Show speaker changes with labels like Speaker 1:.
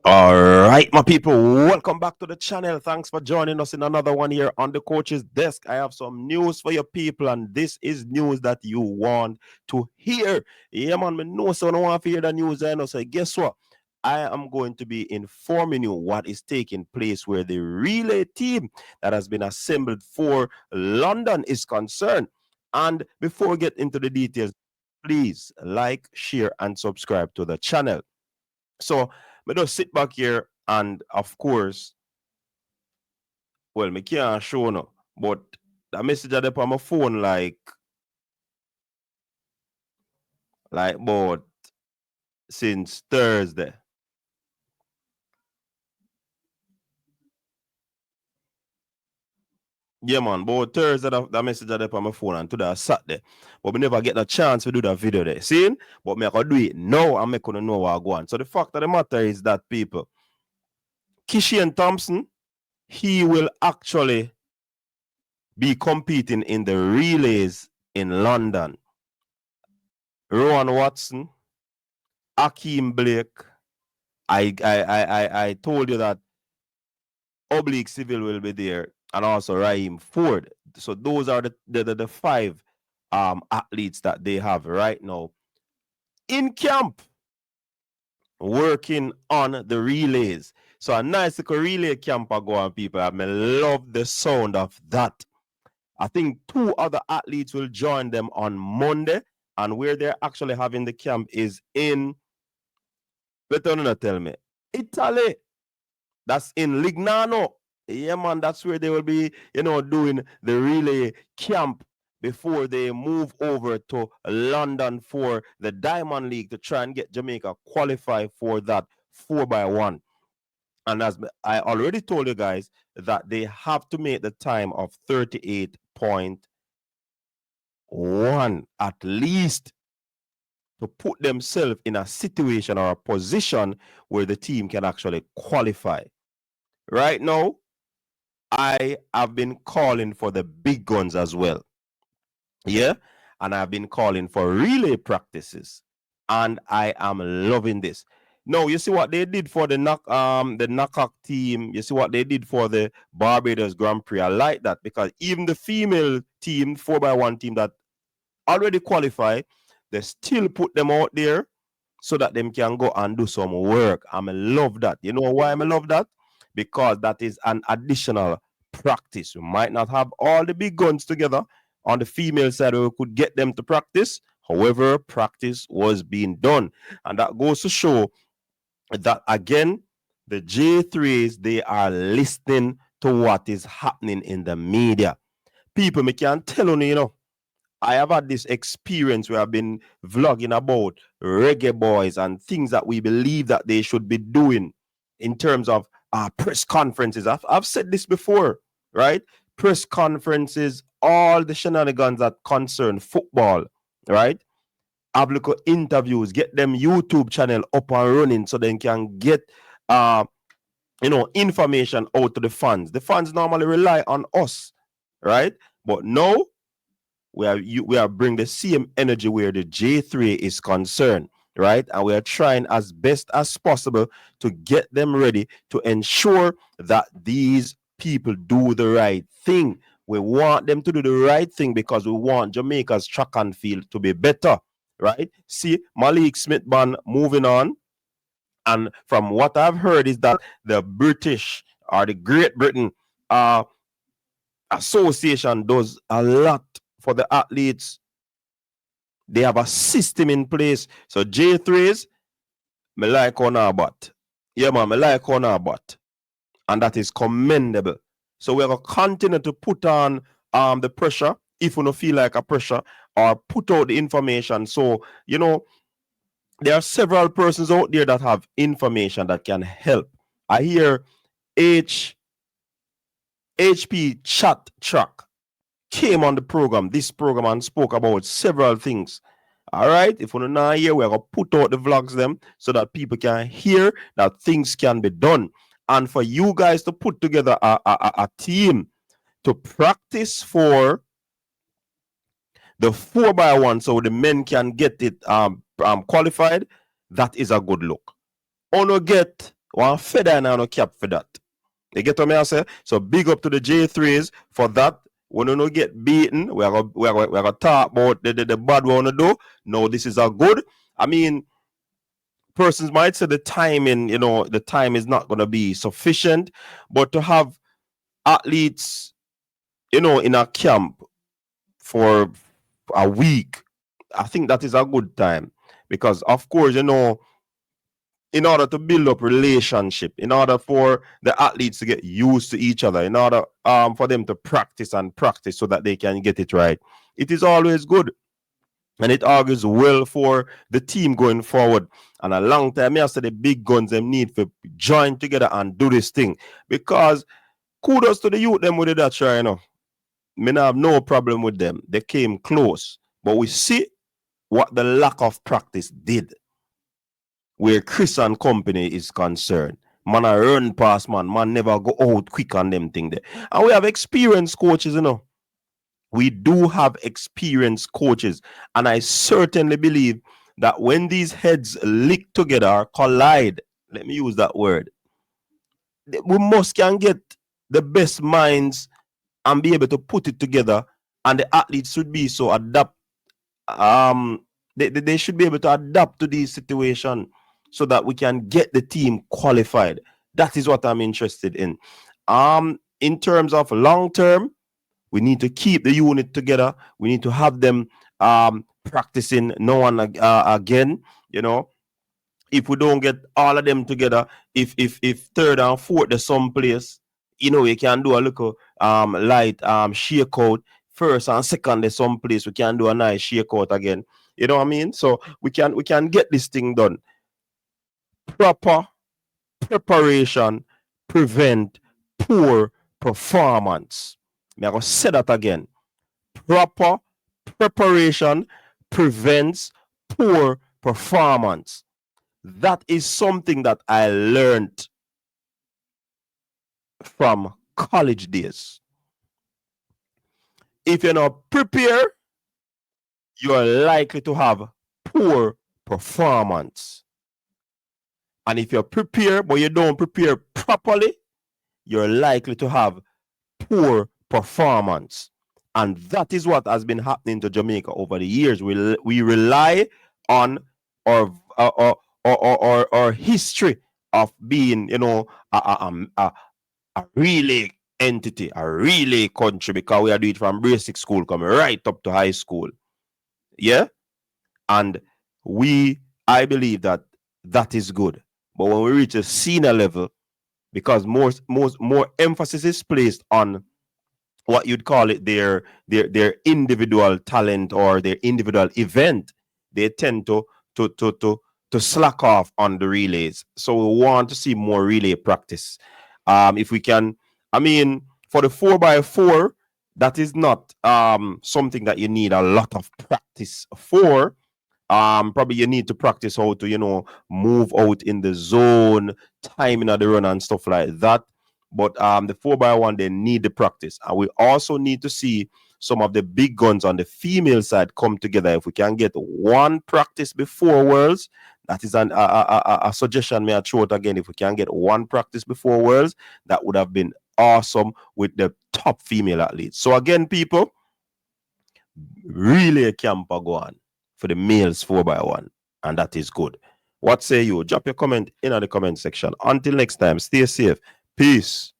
Speaker 1: All right, my people, welcome back to the channel. Thanks for joining us in another one here on the coach's desk. I have some news for your people, and this is news that you want to hear. Yeah, man, I know so I want to hear the news. I know. So guess what? I am going to be informing you what is taking place where the relay team that has been assembled for London is concerned. And before we get into the details, please like, share, and subscribe to the channel. So I just sit back here and of course, well, me can't show no, but the message are up on my phone about since Thursday. Yeah, man, but Thursday that message are up on my phone and today I sat there. But we never get a chance to do that video there. See? But me I can do it now and me gonna know what I go on. So the fact of the matter is that people, Kishane Thompson, he will actually be competing in the relays in London. Rowan Watson, Akeem Blake. I told you that Oblique Seville will be there, and also Ryiem Ford. So those are the five athletes that they have right now in camp working on the relays. So a nice little relay camp are going, people. I love the sound of that. I think two other athletes will join them on Monday, and where they're actually having the camp is in, let me tell me, Italy. That's in Lignano. Yeah, man, that's where they will be, doing the relay camp before they move over to London for the Diamond League to try and get Jamaica qualify for that 4x1. And as I already told you guys, that they have to make the time of 38.1 at least to put themselves in a situation or a position where the team can actually qualify. Right now, I have been calling for the big guns as well. Yeah. And I've been calling for relay practices. And I am loving this. Now, you see what they did for the knockout team. You see what they did for the Barbados Grand Prix. I like that because even the female team, 4x1 team that already qualified, they still put them out there so that them can go and do some work. I love that. You know why I love that? Because that is an additional practice. We might not have all the big guns together on the female side where we could get them to practice. However, practice was being done. And that goes to show that, again, the J3s, they are listening to what is happening in the media. People, me can tell you, I have had this experience where I've been vlogging about reggae boys and things that we believe that they should be doing in terms of press conferences. I've said this before, right? Press conferences, all the shenanigans that concern football, right? Have look at interviews, get them YouTube channel up and running so they can get information out to the fans. The fans normally rely on us, right? But now we are bringing the same energy where the J3 is concerned, right? And we are trying as best as possible to get them ready to ensure that these people do the right thing. We want them to do the right thing because we want Jamaica's track and field to be better, right? See, Malik Smith-Ban moving on. And from what I've heard is that the British or the Great Britain Association does a lot for the athletes. They have a system in place. So J3s, me like on our butt. Yeah, man, me like on our butt. And that is commendable. So we're going to continue to put on the pressure if we don't feel like a pressure or put out the information. So, there are several persons out there that have information that can help. I hear HP Chat Track came on the program, this program, and spoke about several things. All right, if we're not here, we're gonna put out the vlogs them so that people can hear that things can be done. And for you guys to put together a team to practice for the 4x1 so the men can get it qualified, that is a good look. Ono get One feather and no cap for that. You get what I say? So big up to the J3s for that. When you don't get beaten, we're gonna talk about the bad one to do. No, this is a good. I mean, persons might say the timing, the time is not gonna be sufficient, but to have athletes, in a camp for a week, I think that is a good time. Because of course, in order to build up relationship, in order for the athletes to get used to each other, in order for them to practice and practice so that they can get it right, it is always good. And it argues well for the team going forward. And a long time, I say the big guns them need to join together and do this thing. Because kudos to the youth them with that, sure, Me not have no problem with them. They came close. But we see what the lack of practice did where Chris and company is concerned. Man, I run past man never go out quick on them thing there. And we have experienced coaches, We do have experienced coaches. And I certainly believe that when these heads lick together, collide, let me use that word, we must can get the best minds and be able to put it together. And the athletes should be so adapt. They should be able to adapt to these situations so that we can get the team qualified. That is what I'm interested in. In terms of long term, we need to keep the unit together. We need to have them practicing no one again. If we don't get all of them together, if third and fourth there's some place, you can do a little light shake out. First and second there's some place we can do a nice shake out again. You know what I mean? So we can get this thing done. Proper preparation prevent poor performance. I'm going to say that again. Proper preparation prevents poor performance. That is something that I learned from college days. If you're not prepared, you're likely to have poor performance. And if you're prepared, but you don't prepare properly, you're likely to have poor performance. And that is what has been happening to Jamaica over the years. We rely on our history of being, a relay entity, a relay country, because we are doing it from basic school coming right up to high school. Yeah? And I believe that is good. But when we reach a senior level, because more emphasis is placed on what you'd call it their individual talent or their individual event, they tend to slack off on the relays. So we want to see more relay practice. If we can, I mean, for the 4x4, that is not something that you need a lot of practice for. Probably you need to practice how to move out in the zone, timing of the run and stuff like that. But the 4x1, they need the practice. And we also need to see some of the big guns on the female side come together. If we can get one practice before Worlds, that is a suggestion may I throw it again. If we can get one practice before Worlds, that would have been awesome with the top female athletes. So again, people, really a camp go on for the males 4x1, and that is good. What say you? Drop your comment in the comment section. Until next time, stay safe. Peace.